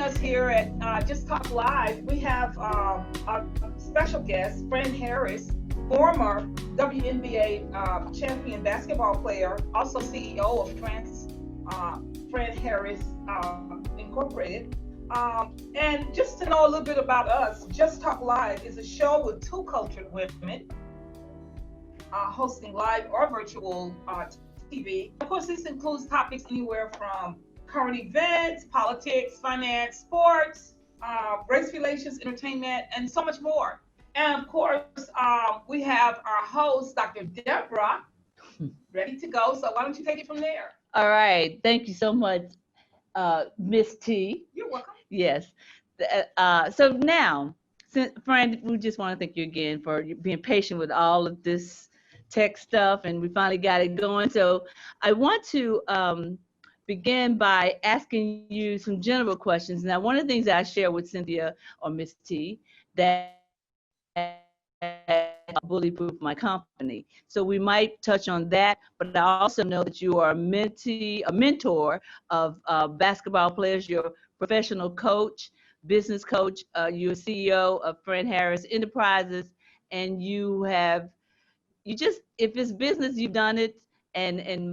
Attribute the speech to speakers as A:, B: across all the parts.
A: us here at Just Talk Live. We have our special guest, Fran Harris, former WNBA champion basketball player, also CEO of Fran Harris Incorporated. And just to know a little bit about us, Just Talk Live is a show with two cultured women hosting live or virtual TV. Of course, this includes topics anywhere from current events, politics, finance, sports, race relations, entertainment, and so much more. And of course, we have our host, Dr. Deborah, ready to go. So why don't you take it from there?
B: All right. Thank you so much, Miss T.
A: You're welcome.
B: Yes. So now, Fran, we just want to thank you again for being patient with all of this tech stuff, and we finally got it going. So I want to begin by asking you some general questions. Now, one of the things that I share with Cynthia or Miss T, that bully-proof my company. So we might touch on that, but I also know that you are a mentor of basketball players. You're a professional coach, business coach. You're CEO of Fran Harris Enterprises, and if it's business, you've done it. And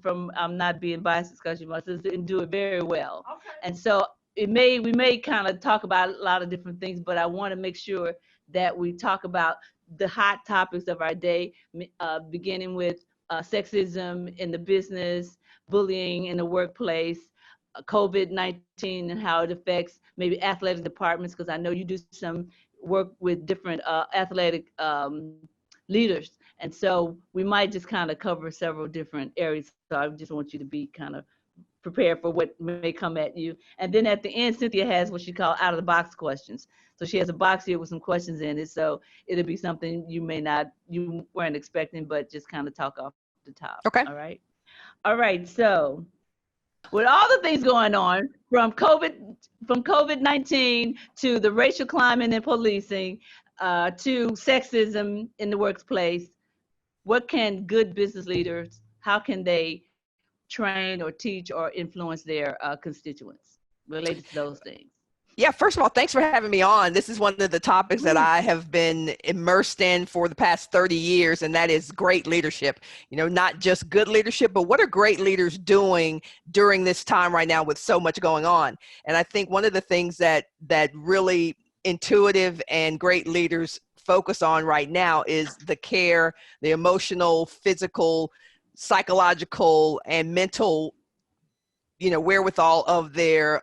B: from, I'm not being biased because you must do it very well.
A: Okay.
B: And so we may kind of talk about a lot of different things, but I want to make sure that we talk about the hot topics of our day, beginning with sexism in the business, bullying in the workplace, COVID-19 and how it affects maybe athletic departments, because I know you do some work with different athletic leaders. And so we might just kind of cover several different areas. So I just want you to be kind of prepared for what may come at you. And then at the end, Cynthia has what she calls out of the box questions. So she has a box here with some questions in it. So it'll be something you weren't expecting, but just kind of talk off the top.
C: Okay.
B: All right. All right. So with all the things going on from COVID-19 to the racial climate and policing, to sexism in the workplace, what can good business leaders, how can they train or teach or influence their constituents related to those things?
C: Yeah, first of all, thanks for having me on. This is one of the topics that I have been immersed in for the past 30 years, and that is great leadership. You know, not just good leadership, but what are great leaders doing during this time right now with so much going on? And I think one of the things that really intuitive and great leaders focus on right now is the care, the emotional, physical, psychological, and mental, wherewithal of their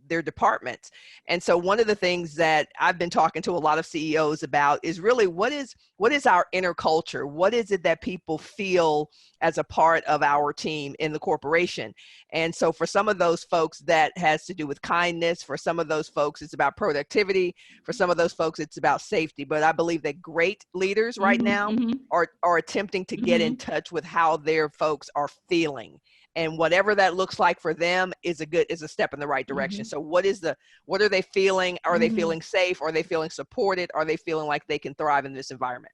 C: departments. And so one of the things that I've been talking to a lot of CEOs about is really what is our inner culture? What is it that people feel as a part of our team in the corporation? And so for some of those folks, that has to do with kindness. For some of those folks, it's about productivity. For some of those folks, it's about safety. But I believe that great leaders right now are attempting to get in touch with how their folks are feeling. And whatever that looks like for them is a step in the right direction. So what are they feeling? Are they feeling safe? Are they feeling supported? Are they feeling like they can thrive in this environment?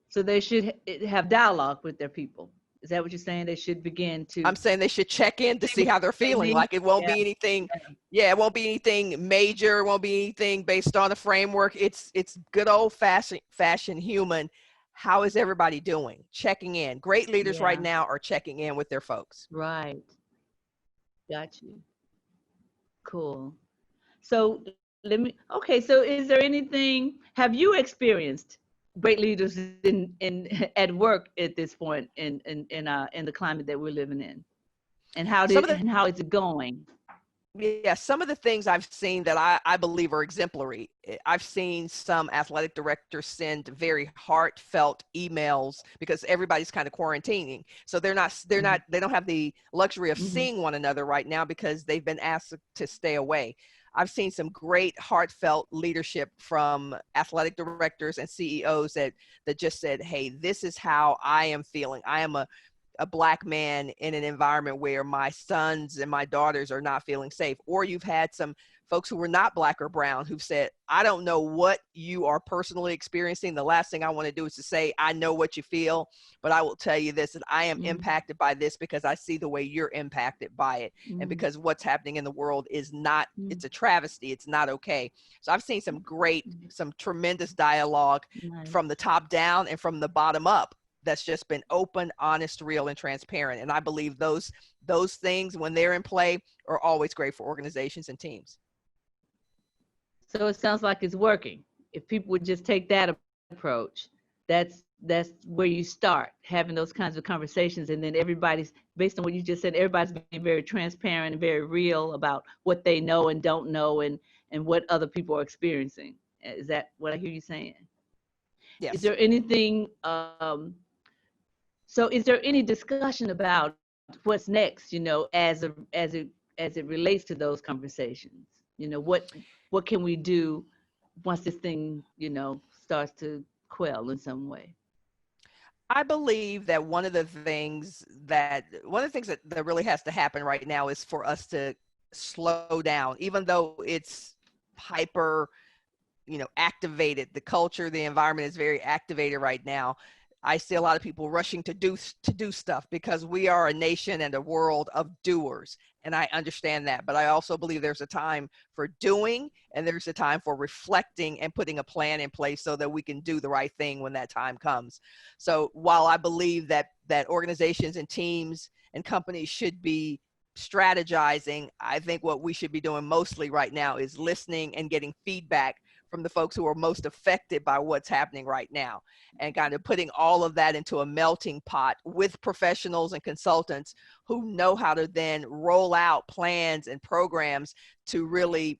B: So they should have dialogue with their people. Is that what you're saying? They should begin to.
C: I'm saying they should check in to see how they're feeling. Like it won't be anything. Yeah, it won't be anything major. It won't be anything based on a framework. It's good old fashioned human. How is everybody doing? Checking in. Great leaders right now are checking in with their folks.
B: Right. Got you. Cool. So so is there anything, have you experienced great leaders at work at this point in the climate that we're living in? And how is it going?
C: Yeah, some of the things I've seen that I believe are exemplary. I've seen some athletic directors send very heartfelt emails because everybody's kind of quarantining. So they don't have the luxury of seeing one another right now because they've been asked to stay away. I've seen some great heartfelt leadership from athletic directors and CEOs that just said, hey, this is how I am feeling. I am a a Black man in an environment where my sons and my daughters are not feeling safe. Or you've had some folks who were not Black or brown who've said, I don't know what you are personally experiencing. The last thing I want to do is to say, I know what you feel, but I will tell you this, that I am impacted by this because I see the way you're impacted by it. And because what's happening in the world is not, it's a travesty. It's not okay. So I've seen some tremendous dialogue from the top down and from the bottom up. That's just been open, honest, real, and transparent. And I believe those things, when they're in play, are always great for organizations and teams.
B: So it sounds like it's working. If people would just take that approach, that's where you start having those kinds of conversations. And then everybody's, based on what you just said, everybody's being very transparent and very real about what they know and don't know, and what other people are experiencing. Is that what I hear you saying?
C: Yes.
B: Is there anything, so is there any discussion about what's next, you know, as it relates to those conversations? You know, what can we do once this thing, you know, starts to quell in some way?
C: I believe that one of the things that really has to happen right now is for us to slow down, even though it's hyper, you know, activated. The culture, the environment is very activated right now. I see a lot of people rushing to do stuff because we are a nation and a world of doers. And I understand that, but I also believe there's a time for doing and there's a time for reflecting and putting a plan in place so that we can do the right thing when that time comes. So while I believe that organizations and teams and companies should be strategizing, I think what we should be doing mostly right now is listening and getting feedback from the folks who are most affected by what's happening right now, and kind of putting all of that into a melting pot with professionals and consultants who know how to then roll out plans and programs to really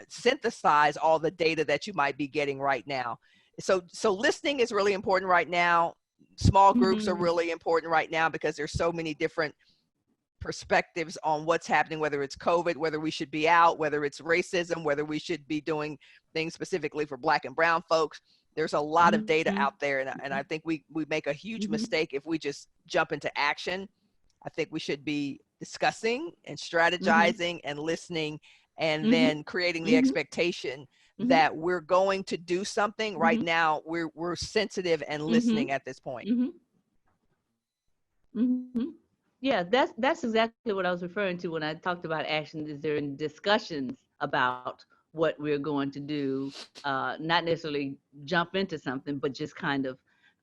C: synthesize all the data that you might be getting right now. So listening is really important right now. Small groups are really important right now because there's so many different perspectives on what's happening, whether it's COVID, whether we should be out, whether it's racism, whether we should be doing things specifically for Black and brown folks. There's a lot of data out there. And I think we make a huge mistake if we just jump into action. I think we should be discussing and strategizing and listening, and then creating the expectation that we're going to do something. Right now, we're sensitive and listening at this point.
B: Yeah, that's exactly what I was referring to when I talked about action. Is there in discussions about what we're going to do, not necessarily jump into something, but just kind of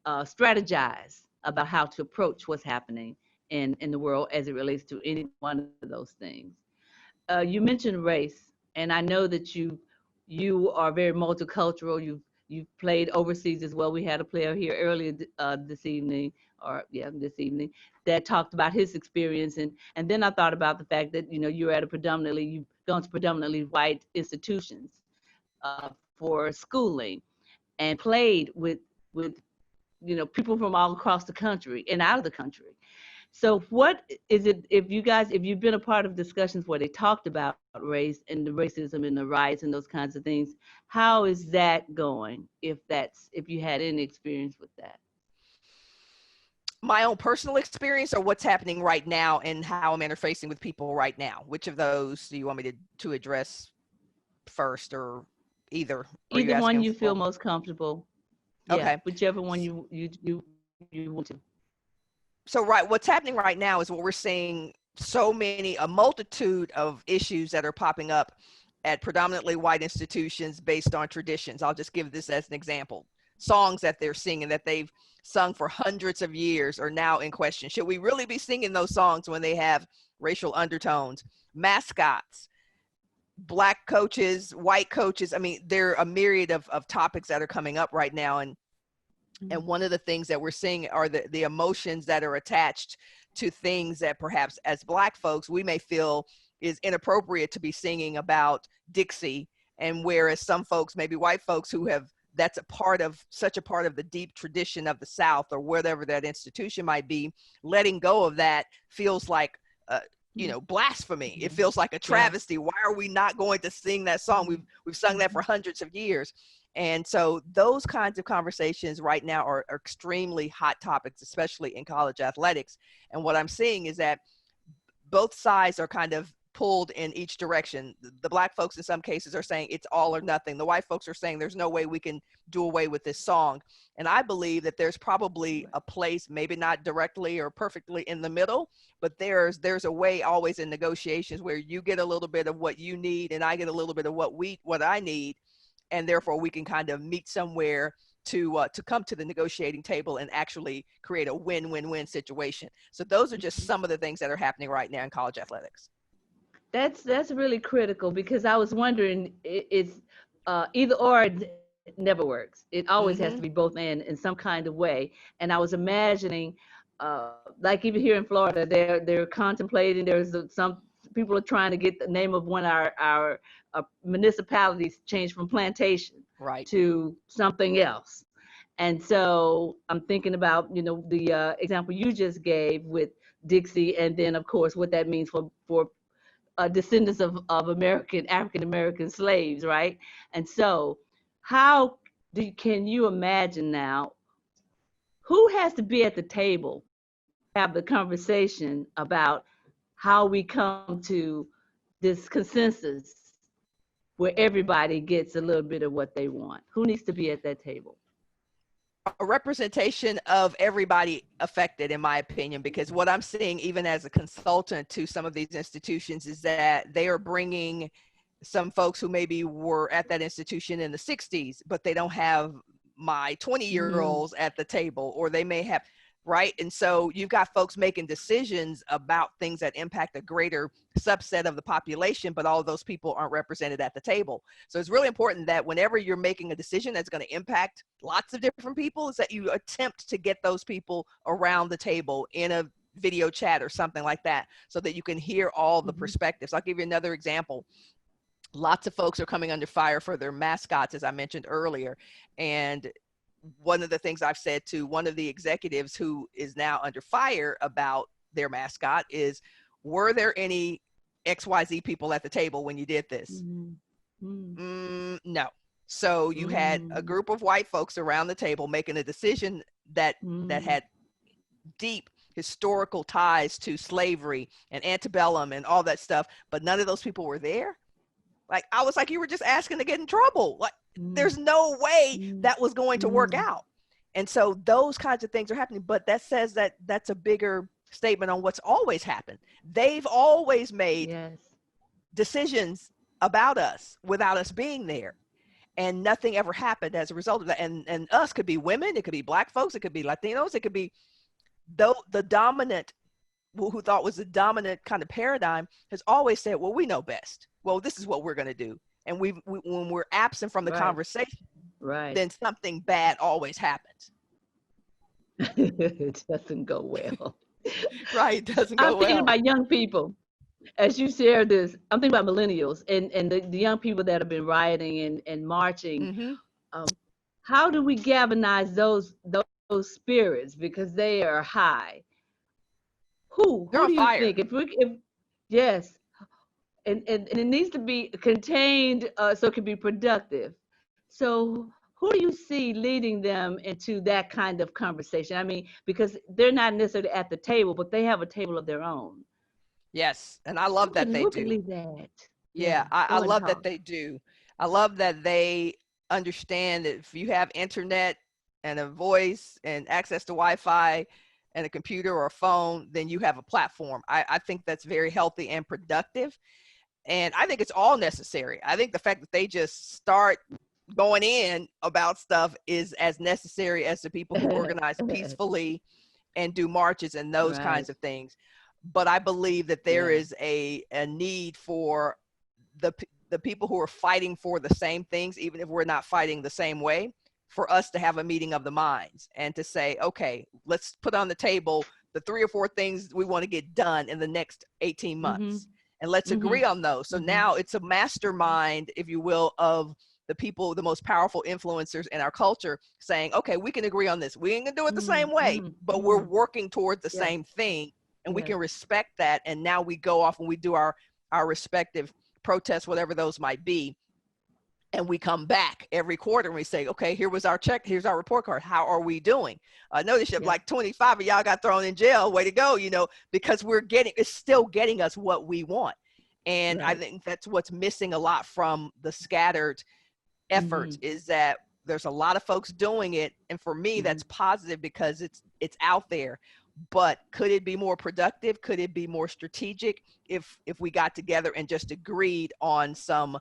B: strategize about how to approach what's happening in the world as it relates to any one of those things. You mentioned race, and I know that you are very multicultural. You've played overseas as well. We had a player here earlier this evening, that talked about his experience. And then I thought about the fact that, you know, you've gone to predominantly white institutions for schooling, and played with, you know, people from all across the country and out of the country. So what is it, if you've been a part of discussions where they talked about race and the racism and the riots and those kinds of things, how is that going, if you had any experience with that?
C: My own personal experience, or what's happening right now and how I'm interfacing with people right now? Which of those do you want me to address first, or either?
B: Either one you feel most comfortable.
C: Okay.
B: Yeah, whichever one you want to.
C: So what's happening right now is what we're seeing, a multitude of issues that are popping up at predominantly white institutions based on traditions. I'll just give this as an example. Songs that they're singing that they've sung for hundreds of years are now in question. Should we really be singing those songs when they have racial undertones? Mascots, Black coaches, white coaches. I mean, there are a myriad of topics that are coming up right now. And one of the things that we're seeing are the emotions that are attached to things that perhaps as Black folks, we may feel is inappropriate to be singing about Dixie. And whereas some folks, maybe white folks that's such a part of the deep tradition of the South, or whatever that institution might be, letting go of that feels like, blasphemy. It feels like a travesty. Why are we not going to sing that song? We've sung that for hundreds of years. And so those kinds of conversations right now are extremely hot topics, especially in college athletics. And what I'm seeing is that both sides are kind of pulled in each direction. The Black folks in some cases are saying it's all or nothing. The white folks are saying there's no way we can do away with this song. And I believe that there's probably a place, maybe not directly or perfectly in the middle, but there's a way always in negotiations where you get a little bit of what you need and I get a little bit of what I need. And therefore we can kind of meet somewhere to come to the negotiating table and actually create a win-win-win situation. So those are just some of the things that are happening right now in college athletics.
B: That's really critical, because I was wondering, it's either or it never works. It always has to be both and in some kind of way. And I was imagining, like even here in Florida, they're contemplating. Some people are trying to get the name of one of our municipalities changed from plantation to something else. And so I'm thinking about, the example you just gave with Dixie, and then of course what that means for descendants of African American slaves, right? And so can you imagine now, who has to be at the table, have the conversation about how we come to this consensus where everybody gets a little bit of what they want? Who needs to be at that table?
C: A representation of everybody affected, in my opinion, because what I'm seeing, even as a consultant to some of these institutions, is that they are bringing some folks who maybe were at that institution in the 60s, but they don't have my 20-year-olds at the table, or they may have, right? And so you've got folks making decisions about things that impact a greater subset of the population, but all of those people aren't represented at the table. So it's really important that whenever you're making a decision that's going to impact lots of different people, is that you attempt to get those people around the table in a video chat or something like that, so that you can hear all the perspectives. I'll give you another example. Lots of folks are coming under fire for their mascots, as I mentioned earlier. And one of the things I've said to one of the executives who is now under fire about their mascot is, were there any XYZ people at the table when you did this? No. So you had a group of white folks around the table making a decision that had deep historical ties to slavery and antebellum and all that stuff, but none of those people were there. Like, I was like, you were just asking to get in trouble. Like, there's no way that was going to work out. And so those kinds of things are happening, but that says that that's a bigger statement on what's always happened. They've always made decisions about us without us being there. And nothing ever happened as a result of that. And us could be women, it could be Black folks, it could be Latinos, it could be the dominant, who thought was the dominant kind of paradigm, has always said, well, we know best. Well, this is what we're going to do. And when we're absent from the conversation, then something bad always happens.
B: It doesn't go well.
C: It doesn't go well.
B: I'm thinking about young people. As you share this, I'm thinking about millennials and the young people that have been rioting and marching. How do we galvanize those spirits, because they are high? Who do you think? Yes, and it needs to be contained so it can be productive. So who do you see leading them into that kind of conversation? I mean, because they're not necessarily at the table, but they have a table of their own.
C: Yes, and I love that they do.
B: Who can lead that?
C: Yeah, I love that they do. I love that they understand that if you have internet and a voice and access to Wi-Fi and a computer or a phone, then you have a platform. I think that's very healthy and productive. And I think it's all necessary. I think the fact that they just start going in about stuff is as necessary as the people who organize peacefully and do marches and those kinds of things. But I believe that there is a need for the people who are fighting for the same things, even if we're not fighting the same way, for us to have a meeting of the minds and to say, okay, let's put on the table the 3 or 4 things we want to get done in the next 18 months. And let's agree on those. So now it's a mastermind, if you will, of the people, the most powerful influencers in our culture, saying, okay, we can agree on this. We ain't gonna do it the same way, but we're working towards the same thing. And we can respect that. And now we go off and we do our respective protests, whatever those might be. And we come back every quarter and we say, okay, here was our check. Here's our report card. How are we doing? Notice you have like 25 of y'all got thrown in jail. Way to go, because it's still getting us what we want. And I think that's what's missing a lot from the scattered efforts is that there's a lot of folks doing it. And for me, that's positive because it's out there. But could it be more productive? Could it be more strategic if we got together and just agreed on some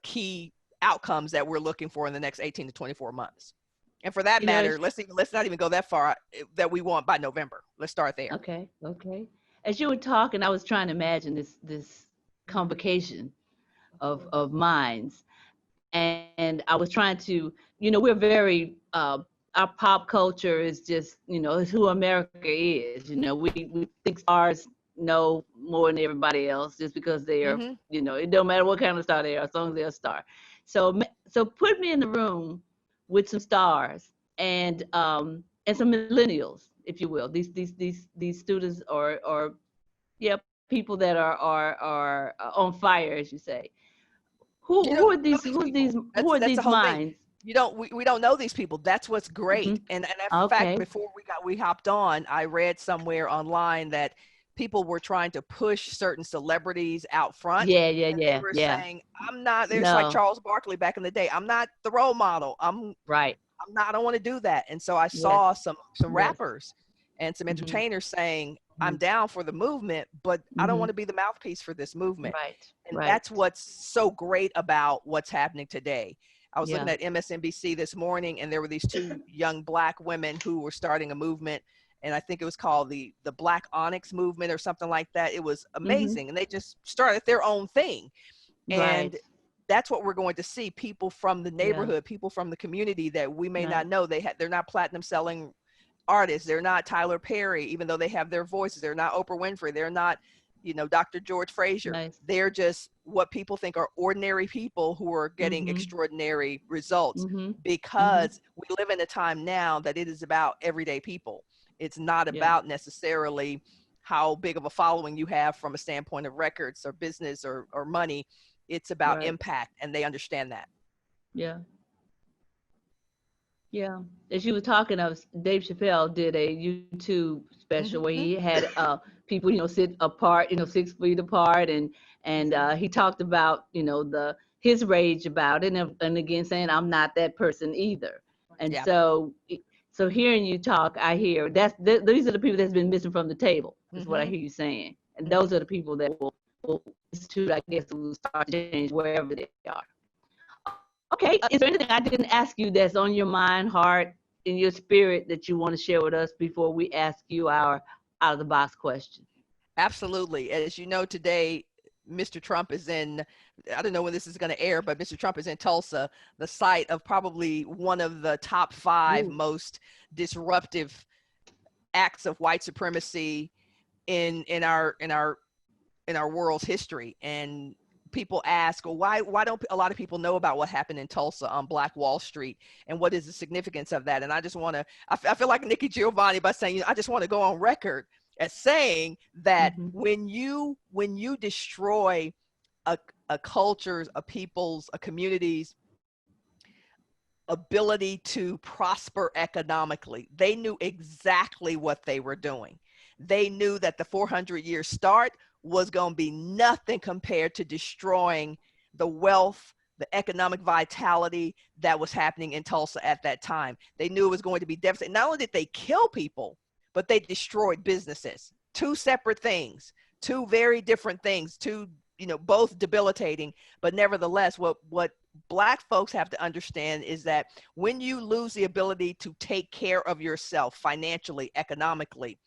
C: key outcomes that we're looking for in the next 18 to 24 months? And for that matter, let's not even go that far, that we want by November. Let's start there.
B: Okay. As you were talking, I was trying to imagine this convocation of minds. And I was trying to, we're very, our pop culture is just, it's who America is. We think stars know more than everybody else just because they are, it don't matter what kind of star they are, as long as they're a star. So put me in the room with some stars and some millennials, if you will. These students or people that are on fire, as you say. Who are these minds?
C: We don't know these people. That's what's great. And in fact, before we hopped on, I read somewhere online that people were trying to push certain celebrities out front.
B: Yeah.
C: They were saying, I'm not, there's like Charles Barkley back in the day. I'm not the role model. I don't want to do that. And so I saw some rappers and some entertainers saying, I'm down for the movement, but I don't want to be the mouthpiece for this movement. And that's what's so great about what's happening today. I was looking at MSNBC this morning, and there were these two young Black women who were starting a movement, and I think it was called the Black Onyx movement or something like that. It was amazing, and they just started their own thing. And that's what we're going to see, people from the neighborhood, people from the community that we may not know. They're not platinum selling artists. They're not Tyler Perry, even though they have their voices. They're not Oprah Winfrey. They're not, Dr. George Frazier. They're just what people think are ordinary people who are getting extraordinary results because we live in a time now that it is about everyday people. It's not about necessarily how big of a following you have from a standpoint of records or business or money. It's about impact, and they understand that.
B: Yeah. As you were talking, Dave Chappelle did a YouTube special where he had people, sit apart, 6 feet apart, and he talked about, his rage about it, and again saying, I'm not that person either. And so hearing you talk, I hear these are the people that's been missing from the table, is what I hear you saying, and those are the people that will institute, I guess, will start to change wherever they are. Okay, is there anything I didn't ask you that's on your mind, heart, in your spirit that you want to share with us before we ask you our out-of-the-box question?
C: Absolutely. As you know, today, Mr. Trump is in, I don't know when this is going to air, but Mr. Trump is in Tulsa, the site of probably one of the top 5 most disruptive acts of white supremacy in our world's history. And people ask, well, why don't a lot of people know about what happened in Tulsa on Black Wall Street, and what is the significance of that? And I just want to, I feel like Nikki Giovanni by saying, I just want to go on record as saying that when you destroy a culture's, a people's, a community's ability to prosper economically, they knew exactly what they were doing. They knew that the 400-year start was going to be nothing compared to destroying the wealth, the economic vitality that was happening in Tulsa at that time. They knew it was going to be devastating. Not only did they kill people, but they destroyed businesses. 2 separate things, 2 very different things, 2, both debilitating. But nevertheless, what Black folks have to understand is that when you lose the ability to take care of yourself financially, economically,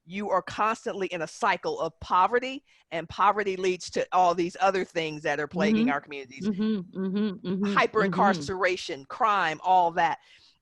C: you are constantly in a cycle of poverty, and poverty leads to all these other things that are plaguing our communities, hyper incarceration, crime, all that.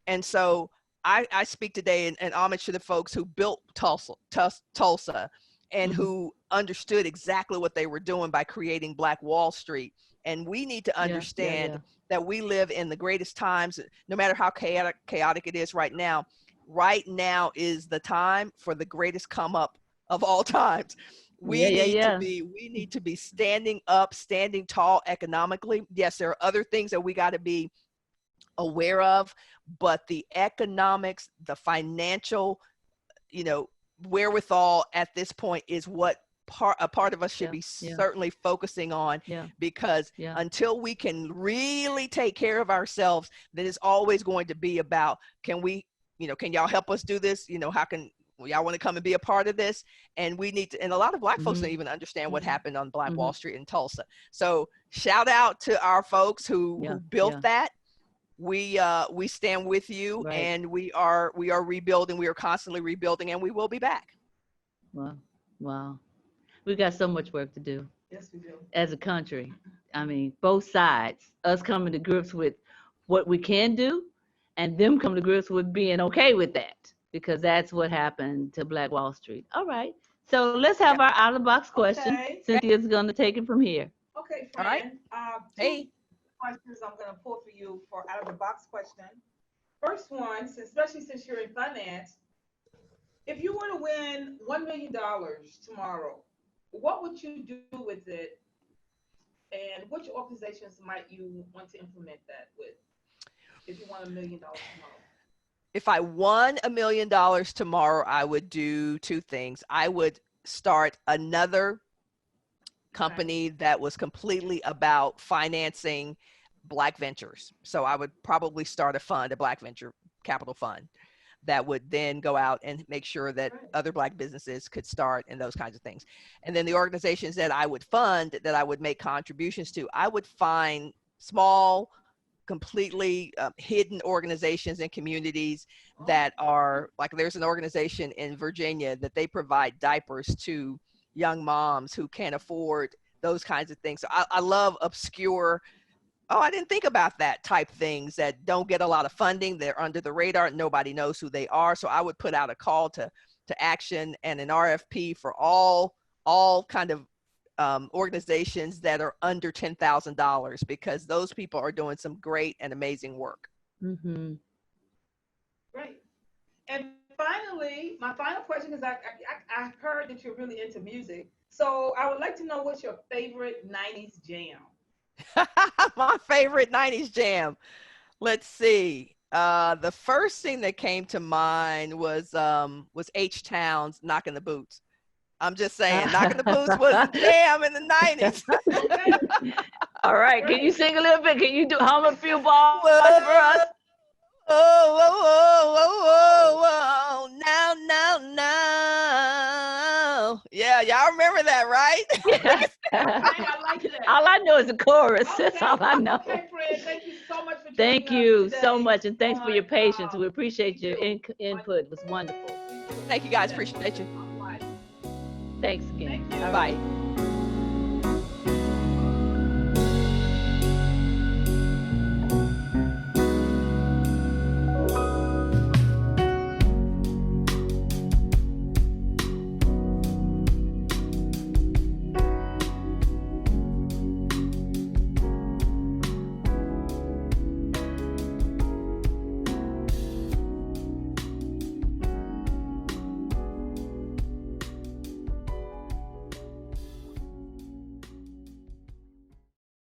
C: And so I speak today in homage to the folks who built Tulsa and who understood exactly what they were doing by creating Black Wall Street. And we need to understand that we live in the greatest times, no matter how chaotic it is right now. Right now is the time for the greatest come up of all times. We
B: Yeah.
C: need to be standing up, standing tall economically. Yes, there are other things that we got to be aware of, but the economics, the financial, wherewithal at this point is what a part of us should be certainly focusing on, because until we can really take care of ourselves, then it's always going to be about, can y'all help us do this? How can y'all want to come and be a part of this? And we need to, and a lot of Black folks don't even understand what happened on Black Wall Street in Tulsa. So shout out to our folks who built that. We stand with you, and we are rebuilding. We are constantly rebuilding, and we will be back.
B: Wow. We've got so much work to do.
A: Yes, we do.
B: As a country. I mean, both sides, us coming to grips with what we can do and them coming to grips with being okay with that, because that's what happened to Black Wall Street. All right. So let's have our out of the box question.
A: Okay.
B: Cynthia's going to take it from here.
A: Okay,
C: All right.
A: Fran.
C: Hey.
A: Questions I'm going to pull for you for out of the box question. First one, especially since you're in finance, if you were to win $1 million tomorrow, what would you do with it, and which organizations might you want to implement that with if you won $1 million tomorrow?
C: If I won $1 million tomorrow, I would do two things. I would start another company that was completely about financing Black ventures. So I would probably start a Black venture capital fund that would then go out and make sure that other Black businesses could start and those kinds of things. And then the organizations that I would fund, that I would make contributions to, I would find small, completely hidden organizations and communities that are, like, there's an organization in Virginia that they provide diapers to young moms who can't afford those kinds of things. So I love obscure, I didn't think about that type things that don't get a lot of funding. They're under the radar. Nobody knows who they are. So I would put out a call to action and an RFP for all kind of organizations that are under $10,000, because those people are doing some great and amazing work.
B: Mm-hmm.
A: Great. And finally, my final question is, I've heard that you're really into music. So I would like to know, what's your favorite 90s jam?
C: My favorite 90s jam. Let's see. The first thing that came to mind was H-Town's Knockin' the Boots. I'm just saying, Knockin' the Boots was a jam in the 90s.
B: All right. Can you sing a little bit? Can you hum a few bars for us?
C: Oh, now. Yeah, y'all remember that, right?
B: Yes.
A: I like that.
B: All I know is the chorus. That's all I know.
A: Okay, Fred, thank you so much for joining
B: Thank
A: us
B: you
A: today
B: so much, and thanks for your
A: on,
B: patience. We appreciate your input. It was wonderful.
C: Thank you, guys. Appreciate you.
A: All right.
B: Thanks again.
A: Thank you.
C: Bye.